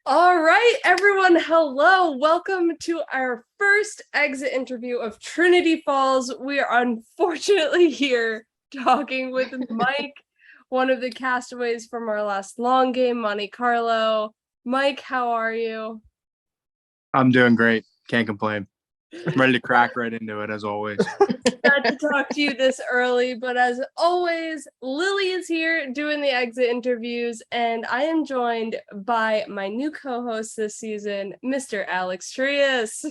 All right, everyone. Hello. Welcome to our first exit interview of Trinity Falls. We are unfortunately here talking with Mike, one of the castaways from our last long game, Monte Carlo. Mike, how are you? I'm doing great. Can't complain. I'm ready to crack right into it as always. Glad to talk to you this early, but as always, Lily is here doing the exit interviews, and I am joined by my new co-host this season, Mr. Alex Trias.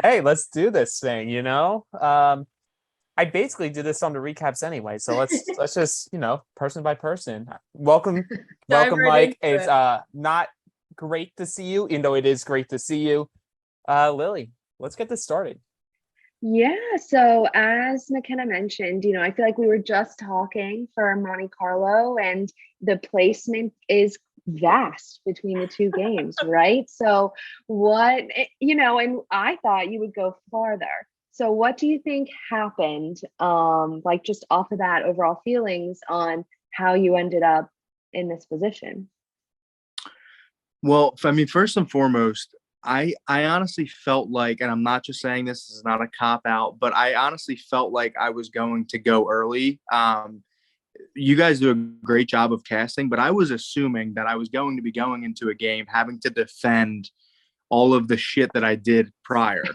Hey, let's do this thing, I basically do this on the recaps anyway, so let's just, person by person. Welcome, Right Mike. It's not great to see you, even though it is great to see you. Lily, let's get this started. Yeah, so as McKenna mentioned, I feel like we were just talking for Monte Carlo, and the placement is vast between the two games, right? So and I thought you would go farther. So what do you think happened? Like just off of that, overall feelings on how you ended up in this position? Well, first and foremost, I honestly felt like, and I'm not just saying this is not a cop out, but I honestly felt like I was going to go early. You guys do a great job of casting, but I was assuming that I was going to be going into a game having to defend all of the shit that I did prior.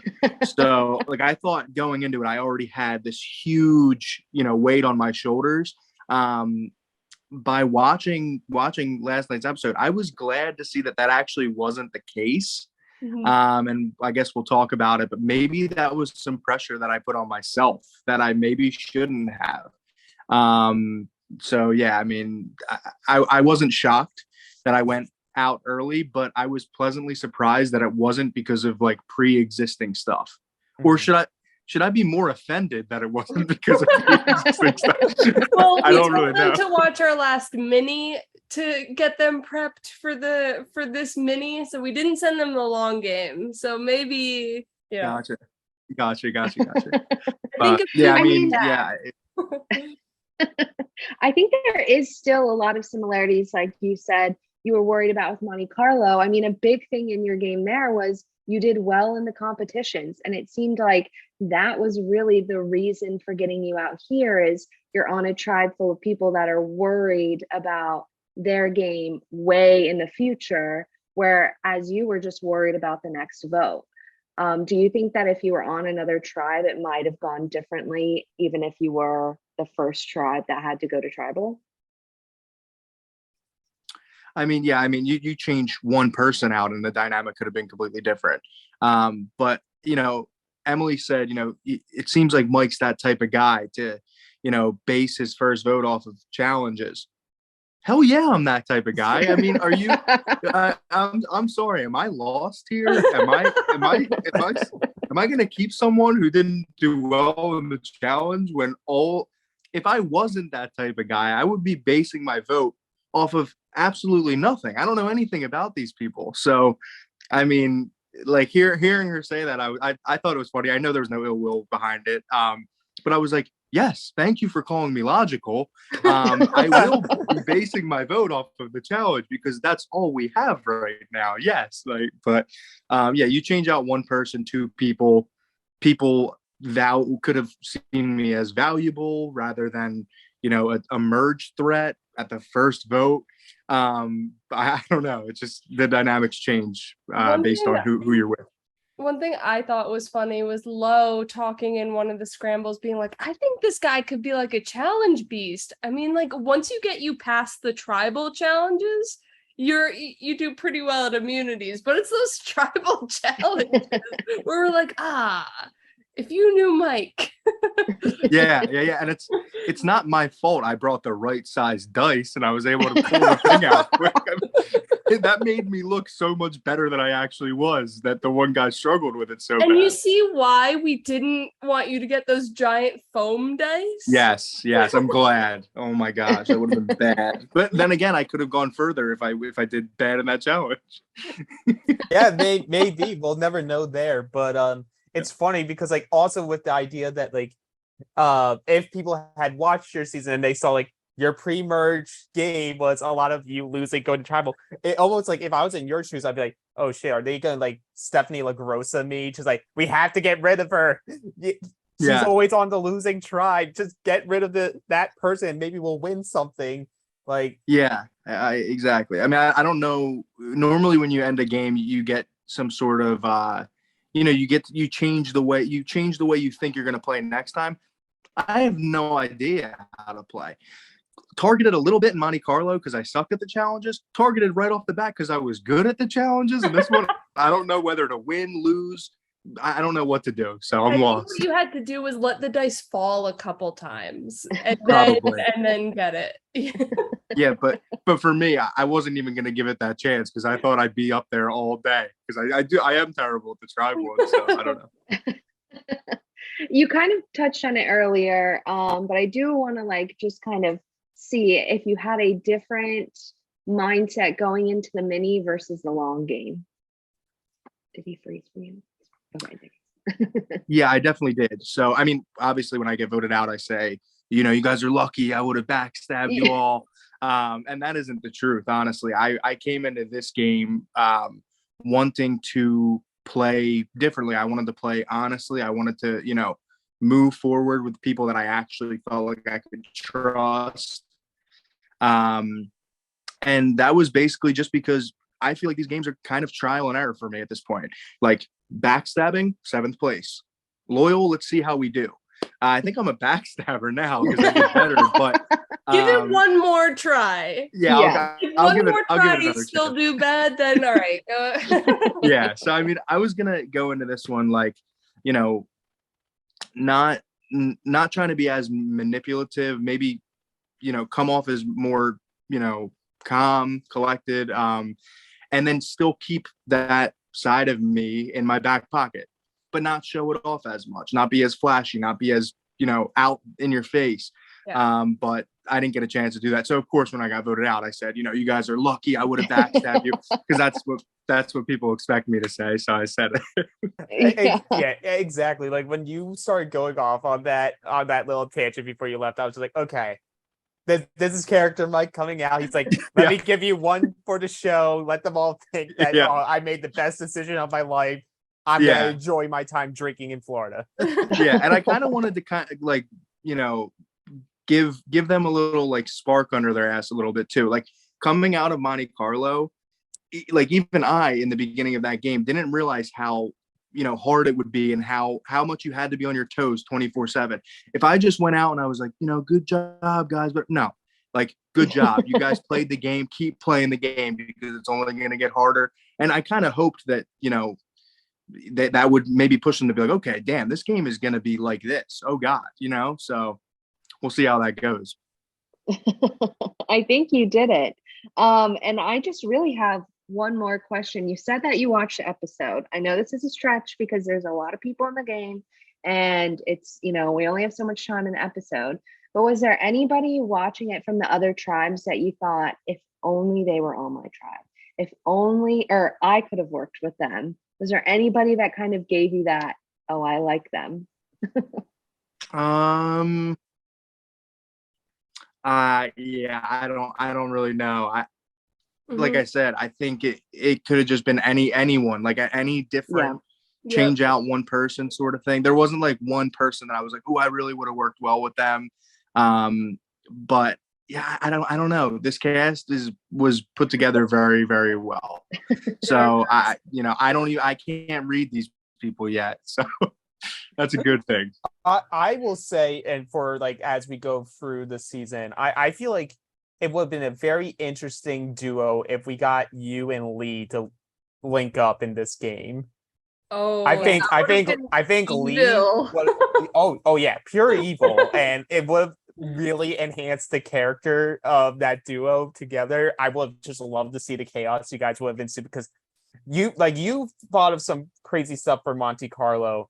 So like I thought going into it, I already had this huge, weight on my shoulders. By watching last night's episode, I was glad to see that actually wasn't the case. Mm-hmm. And I guess we'll talk about it, but maybe that was some pressure that I put on myself that I maybe shouldn't have. So yeah, I wasn't shocked that I went out early, but I was pleasantly surprised that it wasn't because of like pre-existing stuff. Mm-hmm. Or should I be more offended that it wasn't because of pre-existing stuff? Well, I don't really know. To watch our last mini to get them prepped for this mini, so we didn't send them the long game. So maybe, yeah. Gotcha. I think there is still a lot of similarities, like you said, you were worried about with Monte Carlo. I mean, a big thing in your game there was you did well in the competitions, and it seemed like that was really the reason for getting you out here is you're on a tribe full of people that are worried about their game way in the future, whereas you were just worried about the next vote. Do you think that if you were on another tribe, it might have gone differently, even if you were the first tribe that had to go to tribal? You change one person out and the dynamic could have been completely different. But, Emily said, it seems like Mike's that type of guy to, base his first vote off of challenges. Hell yeah, I'm that type of guy. I mean, are you? I'm sorry. Am I lost here? Am I going to keep someone who didn't do well in the challenge when if I wasn't that type of guy, I would be basing my vote off of absolutely nothing. I don't know anything about these people. So, like hearing her say that, I thought it was funny. I know there was no ill will behind it. But I was like, yes, thank you for calling me logical. I will be basing my vote off of the challenge because that's all we have right now. Yes, you change out one person, two people could have seen me as valuable rather than a merge threat at the first vote. I don't know. It's just the dynamics change based on who you're with. One thing I thought was funny was Lo talking in one of the scrambles being like, I think this guy could be like a challenge beast. I mean, like once you past the tribal challenges, you do pretty well at immunities, but it's those tribal challenges where we're like, if you knew Mike. yeah. And it's not my fault. I brought the right size dice and I was able to pull the thing out quick. That made me look so much better than I actually was, that the one guy struggled with it so bad. And you see why we didn't want you to get those giant foam dice? Yes, I'm glad. Oh my gosh, that would have been bad. But then again, I could have gone further if I did bad in that challenge. Yeah, maybe. We'll never know there. But it's funny because like also with the idea that like if people had watched your season and they saw like your pre-merge game was a lot of you losing going to tribal. It almost like if I was in your shoes, I'd be like, oh shit, are they gonna like Stephanie LaGrossa me? Just like, we have to get rid of her. She's always on the losing tribe. Just get rid of that person. Maybe we'll win something. Like, yeah, exactly. I mean, I don't know. Normally, when you end a game, you get some sort of, you change the way you think you're going to play next time. I have no idea how to play. Targeted a little bit in Monte Carlo because I sucked at the challenges. Targeted right off the bat because I was good at the challenges. And this one, I don't know whether to win, lose. I don't know what to do, so I'm lost. What you had to do was let the dice fall a couple times and then get it. Yeah, but for me, I wasn't even going to give it that chance because I thought I'd be up there all day because I am terrible at the tribe one, so I don't know. You kind of touched on it earlier, but I do want to like just kind of see if you had a different mindset going into the mini versus the long game. Did he freeze for you? Okay. Yeah, I definitely did. So, I mean, obviously, when I get voted out, I say, you guys are lucky. I would have backstabbed you all. And that isn't the truth, honestly. I came into this game wanting to play differently. I wanted to play honestly. I wanted to, move forward with people that I actually felt like I could trust. And that was basically just because I feel like these games are kind of trial and error for me at this point. Like backstabbing, 7th place. Loyal, let's see how we do. I think I'm a backstabber now because I get better, but give it one more try. Yeah, I'll give it another still chance. do bad, then all right. Yeah, so I mean, I was gonna go into this one like, not trying to be as manipulative, maybe, come off as more, calm, collected, and then still keep that side of me in my back pocket, but not show it off as much, not be as flashy, not be as, out in your face. Yeah. But I didn't get a chance to do that. So of course, when I got voted out, I said, you guys are lucky. I would have backstabbed you because that's what people expect me to say. So I said it. Yeah, exactly. Like when you started going off on that little tangent before you left, I was just like, okay, this is character Mike coming out. He's like, let me give you one for the show. Let them all think that I made the best decision of my life. I'm gonna enjoy my time drinking in Florida. Yeah, and I kind of wanted to kind of like, give them a little like spark under their ass a little bit too. Like coming out of Monte Carlo, like even I in the beginning of that game didn't realize how hard it would be and how much you had to be on your toes 24/7. If I just went out and I was like, good job guys, but no, like good job, you guys played the game, keep playing the game because it's only going to get harder. And I kind of hoped that that would maybe push them to be like, okay, damn, this game is going to be like this, oh god, so we'll see how that goes. I think you did it. And I just really have one more question. You said that you watched the episode. I know this is a stretch because there's a lot of people in the game and it's, we only have so much time in the episode, but was there anybody watching it from the other tribes that you thought, if only they were on my tribe, if only, or I could have worked with them? Was there anybody that kind of gave you that, oh, I like them? Yeah, I don't really know. Like I said, I think it could have just been anyone, like any different change out one person sort of thing. There wasn't like one person that I was like, oh, I really would have worked well with them. But yeah, I don't know. This cast was put together very, very well. So I can't read these people yet. So that's a good thing. I will say, and for like as we go through the season, I feel like it would have been a very interesting duo if we got you and Lee to link up in this game. Oh, I think Lee. Yeah, pure evil, and it would have really enhanced the character of that duo together. I would have just loved to see the chaos you guys would have been because you thought of some crazy stuff for Monte Carlo.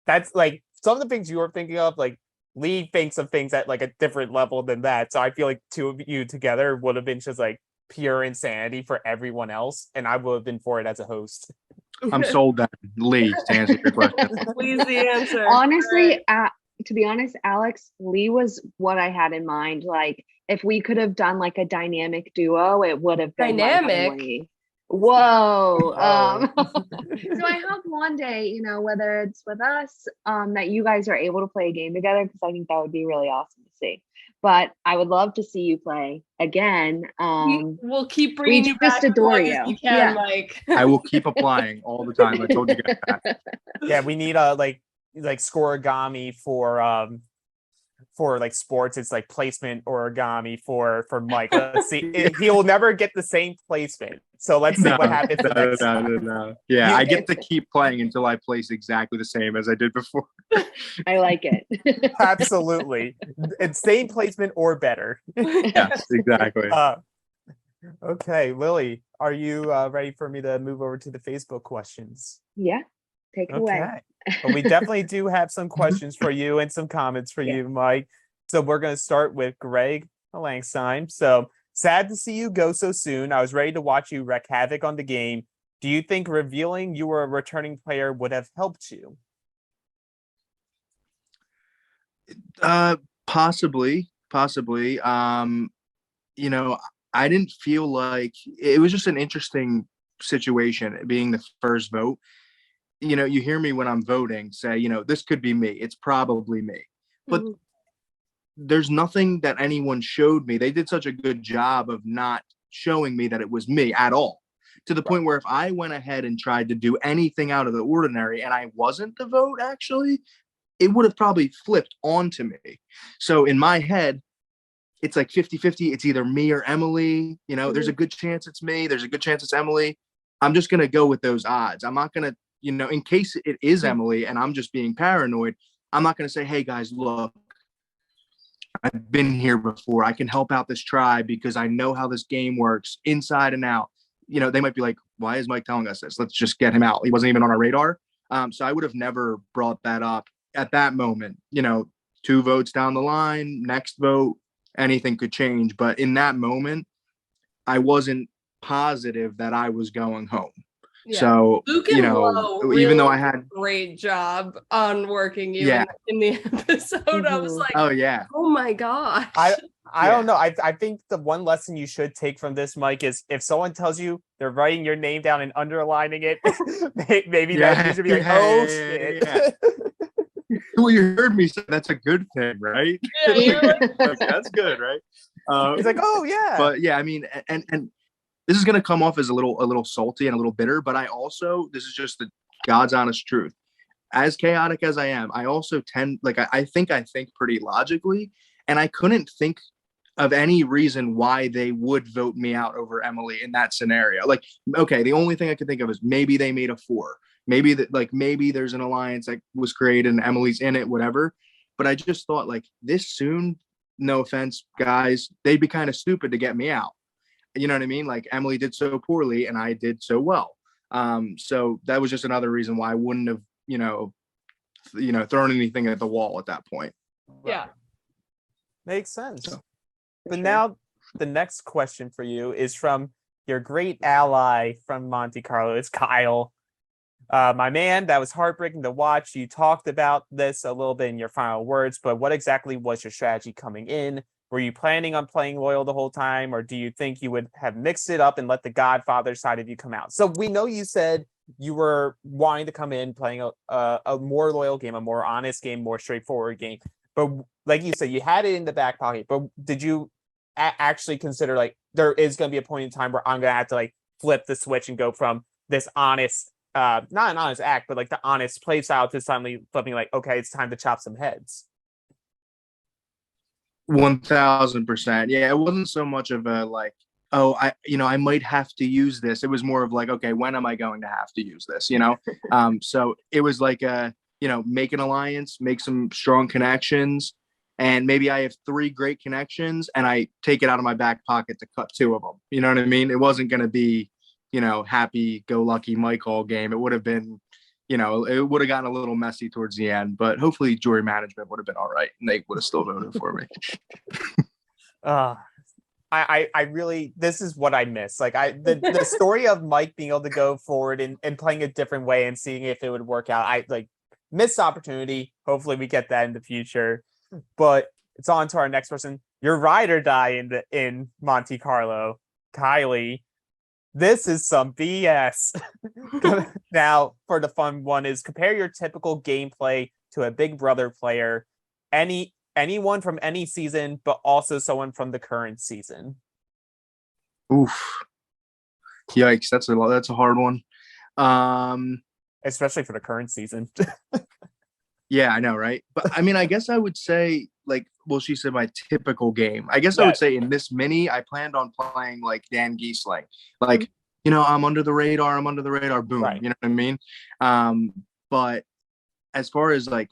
That's like some of the things you were thinking of, like Lee thinks of things at like a different level than that. So I feel like two of you together would have been just like pure insanity for everyone else. And I would have been for it as a host. I'm sold then. Lee, to answer your question. Lee's the answer. Honestly, to be honest, Alex, Lee was what I had in mind. Like, if we could have done like a dynamic duo, it would have been Mike and Lee. Whoa. So I hope one day, you know, whether it's with us, that you guys are able to play a game together, because I think that would be really awesome to see. But I would love to see you play again. We'll keep bringing you back as long as we can, Mike. I will keep applying all the time. I told you guys that. Yeah, we need like scoreagami for like sports. It's like placement origami for Mike. Let's see. He'll never get the same placement. So let's see what happens next time. No. Yeah, I get to keep playing until I place exactly the same as I did before. I like it. Absolutely. It's same placement or better. Yes, exactly. Okay, Lily, are you ready for me to move over to the Facebook questions? Yeah, take it away. Well, we definitely do have some questions for you and some comments for you, Mike. So we're going to start with Greg Langstine. So, sad to see you go so soon. I was ready to watch you wreak havoc on the game. Do you think revealing you were a returning player would have helped you? Possibly. You know, I didn't feel like it was just an interesting situation being the first vote. You know, you hear me when I'm voting say, you know, this could be me. It's probably me. But there's nothing that anyone showed me. They did such a good job of not showing me that it was me at all, to the point where if I went ahead and tried to do anything out of the ordinary and I wasn't the vote, actually, it would have probably flipped onto me. So in my head, it's like 50-50. It's either me or Emily. You know, there's a good chance it's me. There's a good chance it's Emily. I'm just going to go with those odds. I'm not going to, you know, in case it is Emily and I'm just being paranoid, I'm not going to say, hey guys, look, I've been here before. I can help out this tribe because I know how this game works inside and out. You know, they might be like, why is Mike telling us this? Let's just get him out. He wasn't even on our radar. So I would have never brought that up at that moment. You know, 2 votes down the line, next vote, anything could change. But in that moment, I wasn't positive that I was going home. Yeah. So, Luke and you know, really even though I had a great job on working you in the episode, I was like, oh my gosh. I don't know. I think the one lesson you should take from this, Mike, is if someone tells you they're writing your name down and underlining it, maybe that you should be like, oh shit. Well, you heard me say that's a good thing, right? Yeah, like, that's good, right? He's like, oh yeah. But yeah, I mean, and this is going to come off as a little salty and a little bitter, but I also, this is just the God's honest truth. As chaotic as I am, I also tend, like, I think pretty logically, and I couldn't think of any reason why they would vote me out over Emily in that scenario. Like, okay, the only thing I could think of is maybe they made a 4. Maybe that, like, maybe there's an alliance that was created and Emily's in it, whatever. But I just thought, like, this soon, no offense, guys, they'd be kind of stupid to get me out. You know what I mean? Like, Emily did so poorly and I did so well. So that was just another reason why I wouldn't have, you know, thrown anything at the wall at that point. Yeah. Makes sense. So, but now the next question for you is from your great ally from Monte Carlo. It's Kyle. My man, that was heartbreaking to watch. You talked about this a little bit in your final words, but what exactly was your strategy coming in? Were you planning on playing loyal the whole time, or do you think you would have mixed it up and let the Godfather side of you come out? So we know you said you were wanting to come in playing a more loyal game, a more honest game, more straightforward game. But like you said, you had it in the back pocket. But did you actually consider, like, there is going to be a point in time where I'm going to have to, like, flip the switch and go from this honest, not an honest act, but like the honest play style to suddenly flipping, like, okay, it's time to chop some heads? 1000%. Yeah, it wasn't so much of a like, oh, I might have to use this. It was more of like, okay, when am I going to have to use this? So it was like make an alliance, make some strong connections, and maybe I have 3 great connections and I take it out of my back pocket to cut 2 of them. You know what I mean? It wasn't going to be, happy go lucky Mike all game. It would have been, it would have gotten a little messy towards the end, but hopefully jury management would have been all right and they would have still voted for me. I really, this is what I miss. Like the story of Mike being able to go forward and playing a different way and seeing if it would work out. missed opportunity. Hopefully we get that in the future. But it's on to our next person. Your ride or die in Monte Carlo, Kylie. This is some BS. Now, for the fun one is compare your typical gameplay to a Big Brother player. Anyone from any season, but also someone from the current season. Oof. Yikes, that's a hard one. Especially for the current season. Yeah, I know, right? But I mean, I guess I would say she said my typical game. I guess I would say in this mini, I planned on playing like Dan Giesling. Like, I'm under the radar, boom. Right. You know what I mean? But as far as like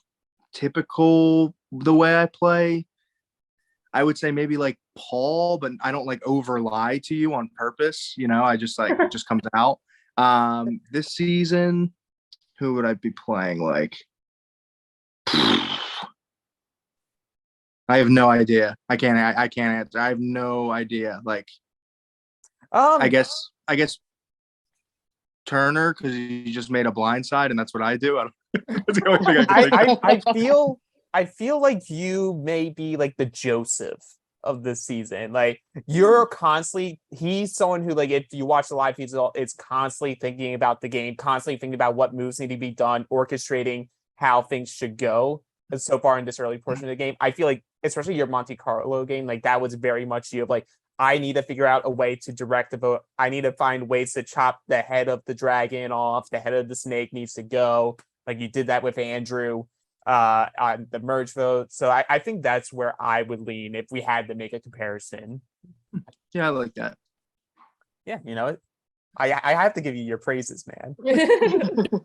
typical the way I play, I would say maybe like Paul, but I don't like over lie to you on purpose. I just like it just comes out. This season, who would I be playing like? I have no idea. I can't answer. I have no idea. Like, I guess Turner, because he just made a blind side, and that's what I do. That's the only thing I can think of. I feel like you may be like the Joseph of this season. Like, you're constantly, he's someone who, like, if you watch the live feeds, it's constantly thinking about the game, constantly thinking about what moves need to be done, orchestrating how things should go. And so far in this early portion of the game, I feel like, especially your Monte Carlo game, like that was very much you of like, I need to figure out a way to direct the vote. I need to find ways to chop the head of the dragon off. The head of the snake needs to go. Like you did that with Andrew on the merge vote. So I think that's where I would lean if we had to make a comparison. Yeah, I like that. Yeah, I have to give you your praises, man.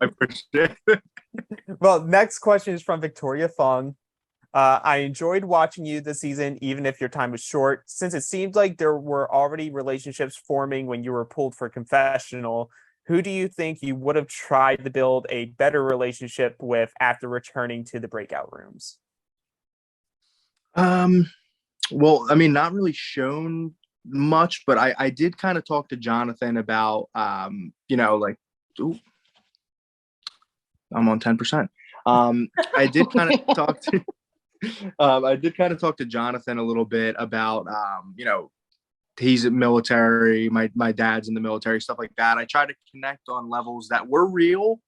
I appreciate it. Well, next question is from Victoria Fung. I enjoyed watching you this season, even if your time was short. Since it seemed like there were already relationships forming when you were pulled for confessional, who do you think you would have tried to build a better relationship with after returning to the breakout rooms? Well, I mean, not really shown much, but I did kind of talk to Jonathan about, like, ooh, I'm on 10%. I did kind of talk to Jonathan a little bit about, he's in military, my dad's in the military, stuff like that. I try to connect on levels that were real,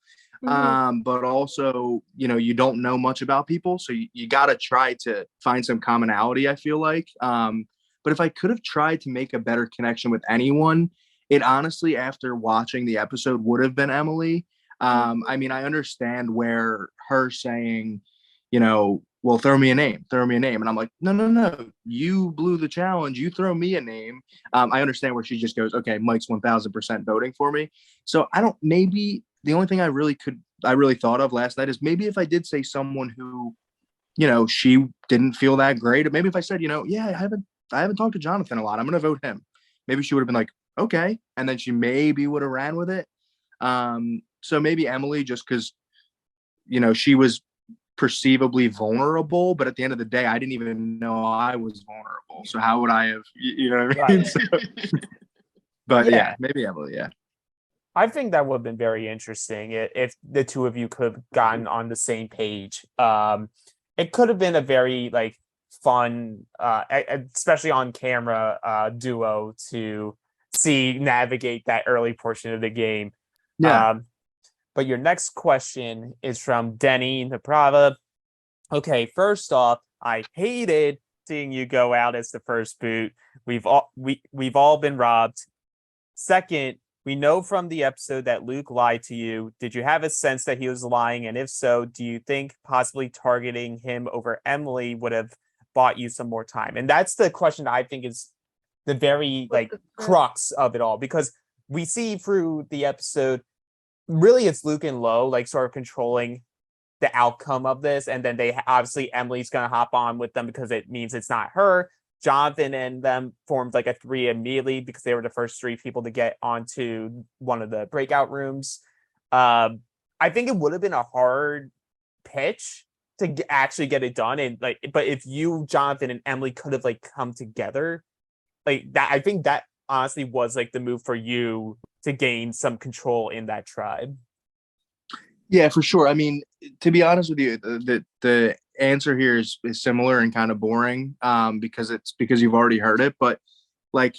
but also, you don't know much about people. So you got to try to find some commonality, I feel like. But if I could have tried to make a better connection with anyone, it honestly, after watching the episode, would have been Emily. I mean, I understand where her saying, well, throw me a name. And I'm like, no, you blew the challenge. You throw me a name. I understand where she just goes, okay, Mike's 1000% voting for me. So maybe the only thing I really thought of last night is maybe if I did say someone who, she didn't feel that great. Maybe if I said, yeah, I haven't talked to Jonathan a lot. I'm going to vote him. Maybe she would have been like, okay. And then she maybe would have ran with it. So maybe Emily, just because, she was perceivably vulnerable, but at the end of the day, I didn't even know I was vulnerable. So how would I have, what I mean? So, but yeah, maybe Emily, yeah. I think that would have been very interesting if the two of you could have gotten on the same page. It could have been a very fun, especially on camera, duo to see navigate that early portion of the game. Yeah. But your next question is from Denny Naprava. Okay, first off, I hated seeing you go out as the first boot. We've all been robbed. Second, we know from the episode that Luke lied to you. Did you have a sense that he was lying? And if so, do you think possibly targeting him over Emily would have bought you some more time? And that's the question I think is the very crux of it all, because we see through the episode, really it's Luke and Lo sort of controlling the outcome of this. And then obviously Emily's going to hop on with them because it means it's not her. Jonathan and them formed a 3 immediately because they were the first 3 people to get onto one of the breakout rooms. I think it would have been a hard pitch to actually get it done. And but if you, Jonathan, and Emily could have come together, that, I think that honestly was the move for you to gain some control in that tribe. Yeah, for sure. I mean, to be honest with you, the answer here is similar and kind of boring, because you've already heard it. But like,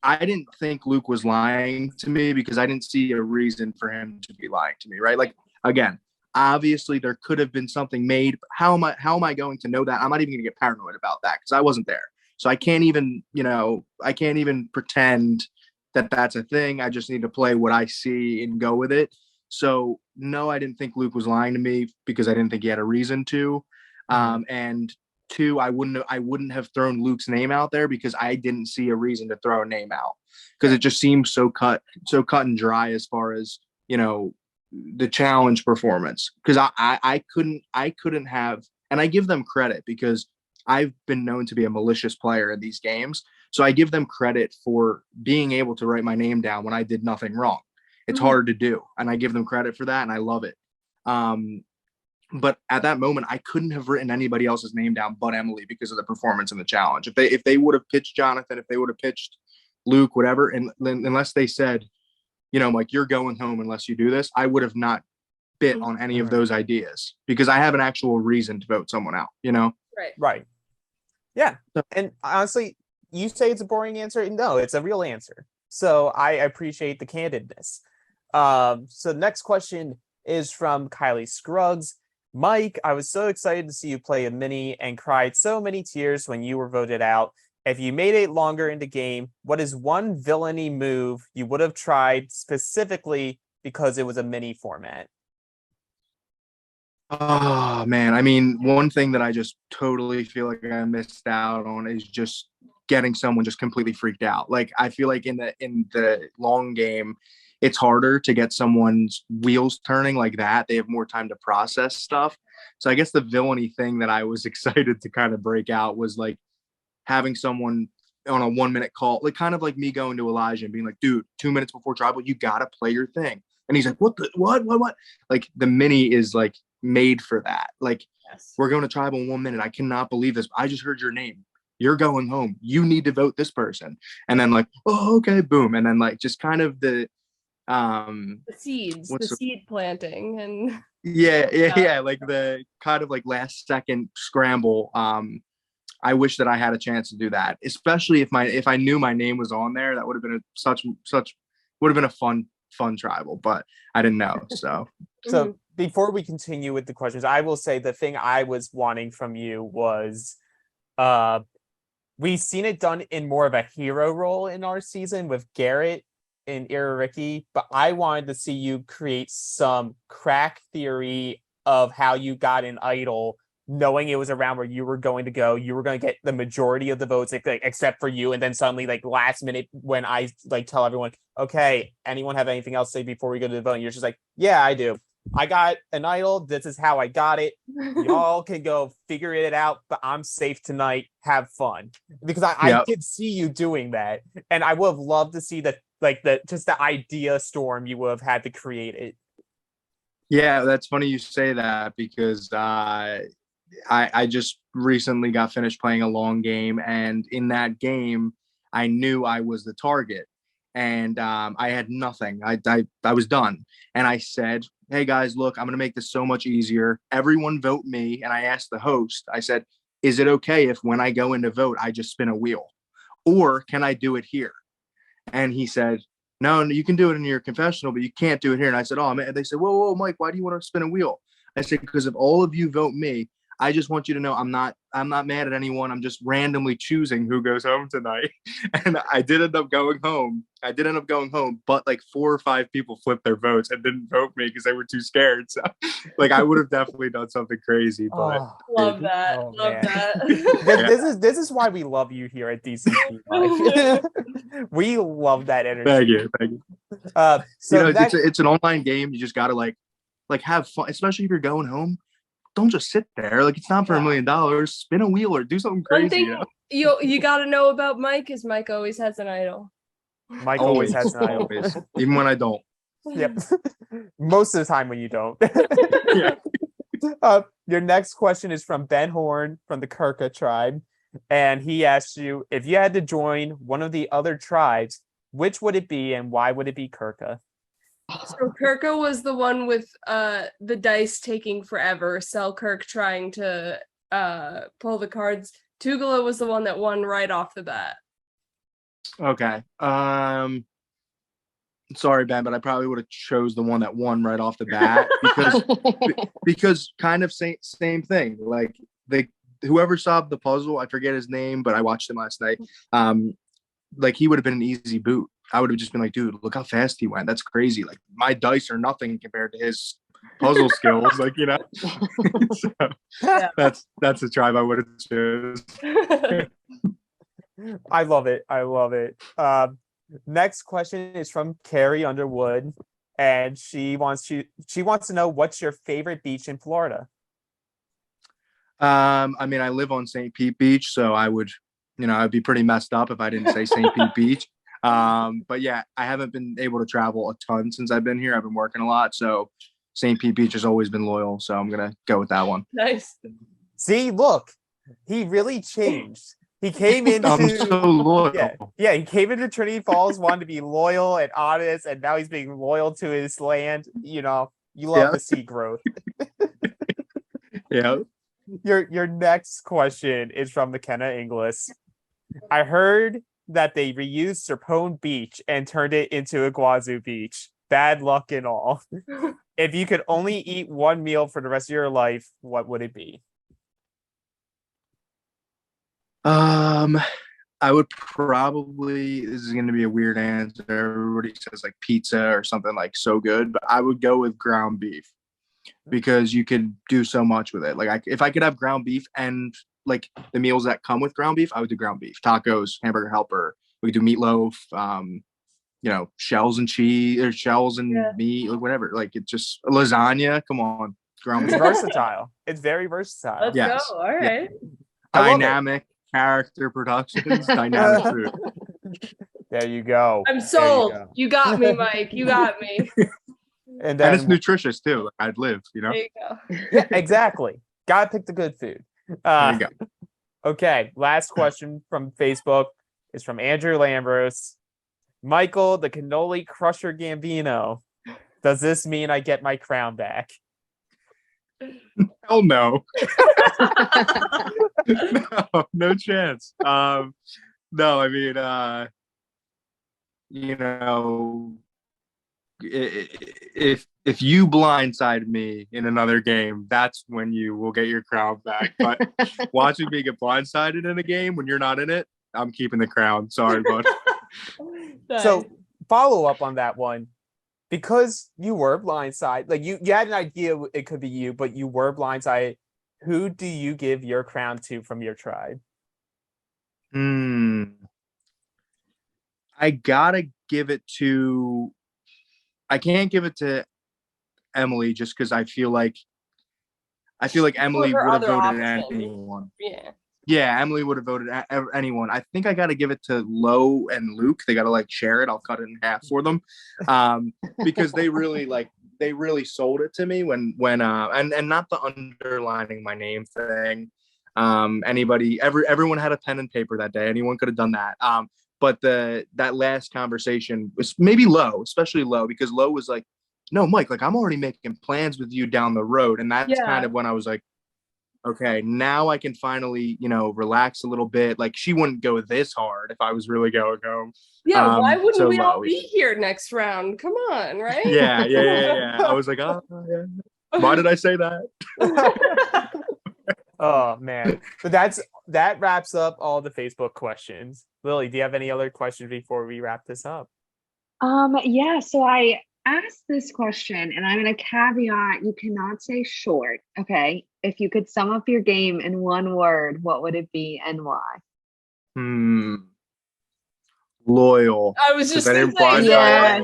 I didn't think Luke was lying to me because I didn't see a reason for him to be lying to me, right? Like, again, obviously there could have been something made. How am I going to know that? I'm not even going to get paranoid about that because I wasn't there. So I can't even, I can't even pretend that that's a thing. I just need to play what I see and go with it. So no, I didn't think Luke was lying to me because I didn't think he had a reason to. And two, I wouldn't have thrown Luke's name out there because I didn't see a reason to throw a name out because it just seems so cut and dry as far as, the challenge performance. Because I couldn't have, and I give them credit because I've been known to be a malicious player in these games. So I give them credit for being able to write my name down when I did nothing wrong. It's hard to do. And I give them credit for that. And I love it. But at that moment, I couldn't have written anybody else's name down but Emily because of the performance in the challenge. If they would have pitched Jonathan, if they would have pitched Luke, whatever, and unless they said, Mike, you're going home unless you do this, I would have not bit on any of those ideas because I have an actual reason to vote someone out, Right. Yeah. And honestly, you say it's a boring answer. No, it's a real answer. So I appreciate the candidness. So next question is from Kylie Scruggs. Mike, I was so excited to see you play a mini and cried so many tears when you were voted out. If you made it longer in the game, what is one villainy move you would have tried specifically because it was a mini format? Oh man, I mean, one thing that I just totally feel like I missed out on is just getting someone just completely freaked out. Like I feel like in the long game, it's harder to get someone's wheels turning like that. They have more time to process stuff. So I guess the villainy thing that I was excited to kind of break out was like having someone on a 1 minute call, like kind of like me going to Elijah and being like, dude, 2 minutes before tribal, you gotta play your thing. And he's like, what? Like the mini is like made for that. Like we're going to tribal in 1 minute. I cannot believe this. I just heard your name. You're going home. You need to vote this person. And then like, oh, okay, boom. And then like just kind of the seeds, the seed planting and yeah, like the kind of like last second scramble. I wish that I had a chance to do that, especially if I knew my name was on there. That would have been would have been a fun tribal, but I didn't know. So before we continue with the questions, I will say the thing I was wanting from you was we've seen it done in more of a hero role in our season with Garrett and Erik, but I wanted to see you create some crack theory of how you got an idol, knowing it was around where you were going to go, you were going to get the majority of the votes, like, except for you, and then suddenly, like last minute, when I like tell everyone, okay, anyone have anything else to say before we go to the vote? And you're just like, yeah, I do. I got an idol. This is how I got it. Y'all can go figure it out, but I'm safe tonight. Have fun. Because I did see you doing that, and I would have loved to see that, like the idea storm you would have had to create it. Yeah, that's funny you say that because I just recently got finished playing a long game, and in that game, I knew I was the target, and I had nothing. I was done, and I said, hey guys, look, I'm going to make this so much easier. Everyone vote me. And I asked the host, I said, is it okay if when I go in to vote, I just spin a wheel, or can I do it here? And he said, no, you can do it in your confessional, but you can't do it here. And I said, oh man. They said, whoa, Mike, why do you want to spin a wheel? I said, because if all of you vote me, I just want you to know I'm not mad at anyone. I'm just randomly choosing who goes home tonight. And I did end up going home. But like 4 or 5 people flipped their votes and didn't vote me because they were too scared. So like I would have definitely done something crazy. But love that. This is why we love you here at DCP. We love that energy. Thank you. So it's an online game. You just gotta like have fun, especially if you're going home. Don't just sit there. Like it's not for $1 million. Spin a wheel or do something crazy. One thing you got to know about Mike is Mike always has an idol. Mike always has an idol, even when I don't. Yep. Most of the time when you don't. Yeah. Your next question is from Ben Horne from the Kirka tribe, and he asks you, if you had to join one of the other tribes, which would it be and why would it be Kirka? So Kirka was the one with the dice taking forever. Selkirk trying to pull the cards. Tugela was the one that won right off the bat. Okay. Sorry, Ben, but I probably would have chose the one that won right off the bat because kind of same thing. Like whoever solved the puzzle, I forget his name, but I watched him last night. Like he would have been an easy boot. I would have just been like, dude, look how fast he went. That's crazy. Like my dice are nothing compared to his puzzle skills. Like, so, Yeah. that's a tribe I would have chosen. I love it. I love it. Next question is from Carrie Underwood, and she wants to know, what's your favorite beach in Florida? I mean, I live on St. Pete Beach, so I would, I'd be pretty messed up if I didn't say St. Pete Beach. But yeah, I haven't been able to travel a ton since I've been here. I've been working a lot, so St. Pete Beach has always been loyal. So I'm gonna go with that one. Nice. See, look, he really changed. He came into I'm so loyal. Yeah, he came into Trinity Falls, wanted to be loyal and honest, and now he's being loyal to his land. You love to see growth. Yeah. Your next question is from McKenna Inglis. I heard that they reused Serpone Beach and turned it into Iguazu Beach. Bad luck and all. If you could only eat one meal for the rest of your life, what would it be? I would probably, this is going to be a weird answer. Everybody says like pizza or something like so good, but I would go with ground beef because you could do so much with it. Like if I could have ground beef and like the meals that come with ground beef, I would do ground beef, tacos, hamburger helper. We could do meatloaf, shells and cheese or shells and meat or whatever. Like it's just lasagna. Come on. Ground beef. It's versatile. It's very versatile. Let's go. All right. Yeah. Dynamic character productions, dynamic food. There you go. I'm sold. You got me, Mike. You got me. And it's nutritious too. Like I'd live, There you go. Yeah, exactly. Gotta pick the good food. There you go. Okay, last question from Facebook is from Andrew Lambros. Michael, the cannoli crusher Gambino. Does this mean I get my crown back? Hell no. No chance. No, I mean, if you blindside me in another game, that's when you will get your crown back. But watching me get blindsided in a game when you're not in it, I'm keeping the crown. Sorry, bud. So follow up on that one. Because you were blindsided, like you had an idea it could be you, but you were blindsided. Who do you give your crown to from your tribe? I gotta give it to. I can't give it to Emily just because I feel like Emily would have voted anyone. Yeah, Emily would have voted anyone. I think I got to give it to Lo and Luke. They got to like share it. I'll cut it in half for them, because they really sold it to me when and not the underlining my name thing. Everyone had a pen and paper that day. Anyone could have done that. But that last conversation was maybe Lo, especially Lo, because Lo was like, "No, Mike, like I'm already making plans with you down the road," and that's kind of when I was like, okay, now I can finally, relax a little bit. Like she wouldn't go this hard if I was really going home. Yeah, why wouldn't we all be here next round? Come on, right? Yeah. I was like, oh, yeah. Why did I say that? Oh man, but that wraps up all the Facebook questions. Lily, do you have any other questions before we wrap this up? Yeah. So I asked this question, and I'm going to caveat: you cannot say short. Okay. If you could sum up your game in one word, what would it be and why? Loyal. I was just going to say, yeah.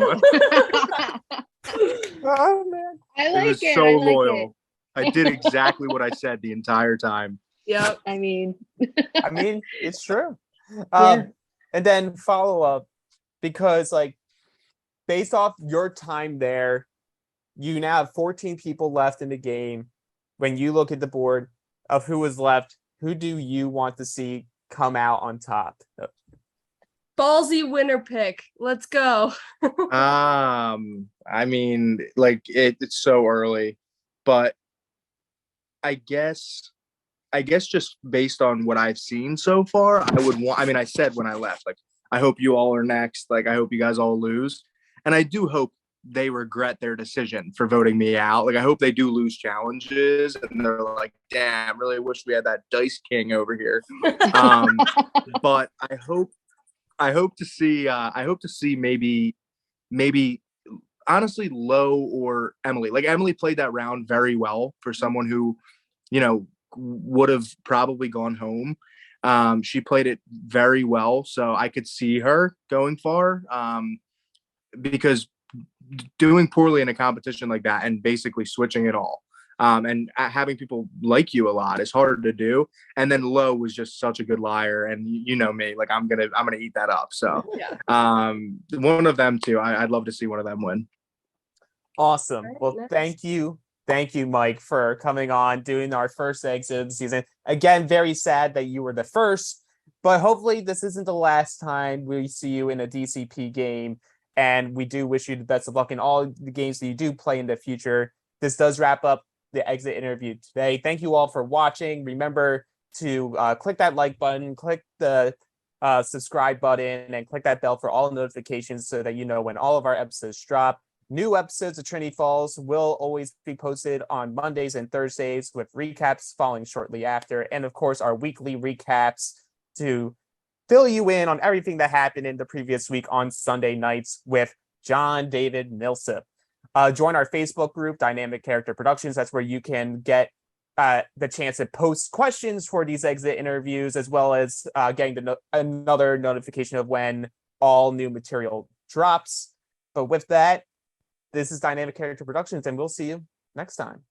Oh man, I like was it. so I like loyal. It. I did exactly what I said the entire time. Yep. I mean, it's true. Yeah. And then follow up, because like based off your time there, you now have 14 people left in the game. When you look at the board of who is left, who do you want to see come out on top? Ballsy winner pick. Let's go. I mean, like it's so early, but I guess just based on what I've seen so far, I would want. I mean, I said when I left, like, I hope you all are next. Like, I hope you guys all lose, and I do hope they regret their decision for voting me out. Like, I hope they do lose challenges and they're like, damn, really wish we had that Dice King over here. But I hope to see maybe honestly Lo or Emily. Like, Emily played that round very well for someone who, would have probably gone home. She played it very well, so I could see her going far. Because doing poorly in a competition like that and basically switching it all, and having people like you a lot is hard to do. And then Lo was just such a good liar, and you know me, like I'm gonna eat that up. So Yeah. one of them too. I'd love to see one of them win. Awesome. Right, Well, nice. thank you, Mike, for coming on, doing our first exit of the season. Again, very sad that you were the first, but hopefully this isn't the last time we see you in a DCP game. And we do wish you the best of luck in all the games that you do play in the future. This does wrap up the exit interview today. Thank you all for watching. Remember to click that like button, click the subscribe button, and click that bell for all notifications so that you know when all of our episodes drop. New episodes of Trinity Falls will always be posted on Mondays and Thursdays, with recaps following shortly after. And of course, our weekly recaps to fill you in on everything that happened in the previous week on Sunday nights with John David Millsip. Join our Facebook group, Dynamic Character Productions. That's where you can get the chance to post questions for these exit interviews, as well as getting another notification of when all new material drops. But with that, this is Dynamic Character Productions, and we'll see you next time.